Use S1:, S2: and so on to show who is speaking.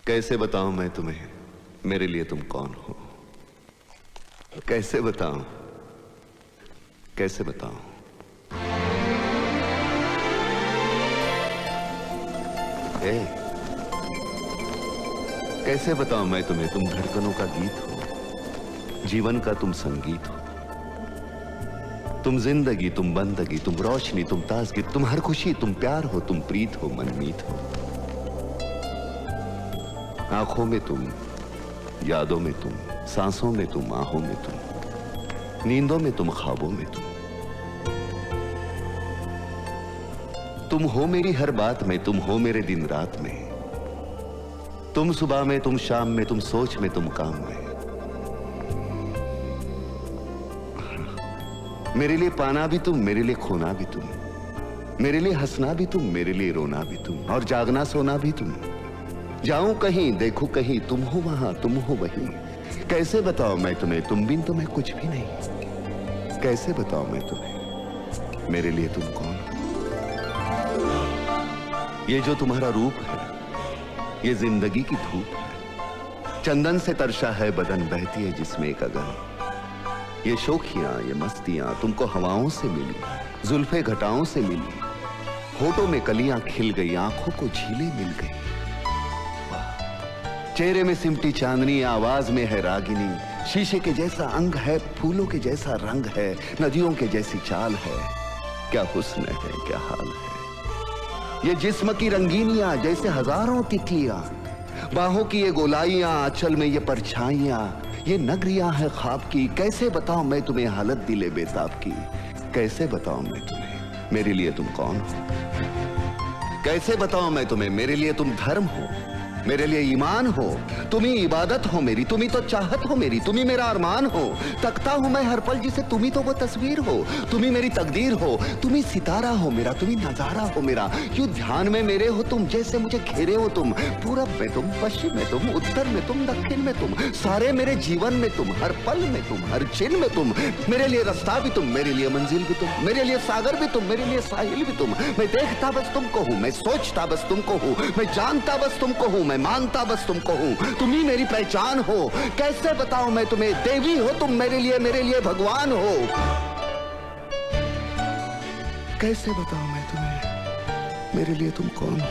S1: कैसे बताऊं मैं तुम्हें मेरे लिए तुम कौन हो? कैसे बताऊं, कैसे बताऊं? कैसे बताऊं मैं तुम्हें? तुम धड़कनों का गीत हो, जीवन का तुम संगीत हो, तुम जिंदगी, तुम बंदगी, तुम रोशनी, तुम ताजगी, तुम हर खुशी, तुम प्यार हो, तुम प्रीत हो, मनमीत हो। आंखों में तुम, यादों में तुम, सांसों में तुम, आहों में तुम, नींदों में तुम, ख्वाबों में तुम हो मेरी हर बात में, तुम हो मेरे दिन रात में, तुम सुबह में, तुम शाम में, तुम सोच में, तुम काम में। मेरे लिए पाना भी तुम, मेरे लिए खोना भी तुम, मेरे लिए हंसना भी तुम, मेरे लिए रोना भी तुम, और जागना सोना भी तुम। जाऊं कहीं, देखूं कहीं, तुम हो वहां, तुम हो वहीं। कैसे बताऊं मैं तुम्हें, तुम बिन तो मैं कुछ भी नहीं। कैसे बताऊं मैं तुम्हें मेरे लिए तुम कौन हो? ये जो तुम्हारा रूप है, ये जिंदगी की धूप है, चंदन से तरशा है बदन, बहती है जिसमें एक अगन। ये शोखियां, ये मस्तियां तुमको हवाओं से मिली, जुल्फे घटाओं से मिली, होठों में कलियां खिल गई, आंखों को झीलें मिल गई। चेहरे में सिमटी चांदनी, आवाज में है रागिनी, शीशे के जैसा अंग है, फूलों के जैसा रंग है, नदियों के जैसी चाल है। क्या हुस्न है, क्या हाल है। ये जिस्म की रंगीनियां जैसे हजारों तितलियां, बाहों की ये गोलाइयां, आंचल में ये परछाइयां, ये नगरियां है ख्वाब की। कैसे बताऊं मैं तुम्हें हालत दिले बेताब की? कैसे बताऊं मैं तुम्हें मेरे लिए तुम कौन हो? कैसे बताऊं मैं तुम्हें मेरे लिए तुम धर्म हो, मेरे लिए ईमान हो, तुम ही इबादत हो मेरी, तुम ही तो चाहत हो मेरी, तुम ही मेरा अरमान हो। तकता हूं मैं हर पल जिसे, तुम ही तो वो तस्वीर हो, तुम ही मेरी तकदीर हो, तुम ही सितारा हो मेरा, तुम ही नजारा हो मेरा। यूं ध्यान में मेरे हो तुम, जैसे मुझे घेरे हो तुम। पूरब में तुम, पश्चिम में तुम, उत्तर में तुम, दक्षिण में तुम, सारे मेरे जीवन में तुम, हर पल में तुम, हर क्षण में तुम। मेरे लिए रास्ता भी तुम, मेरे लिए मंजिल भी तुम, मेरे लिए सागर भी तुम, मेरे लिए साहिल भी तुम। मैं देखता बस तुमको हूं, मैं सोचता बस तुमको हूं, मैं जानता बस तुमको हूं, मैं मानता बस तुमको हूं। तुम ही मेरी पहचान हो। कैसे बताऊं मैं तुम्हें, देवी हो तुम मेरे लिए भगवान हो। कैसे बताऊं मैं तुम्हें मेरे लिए तुम कौन हो?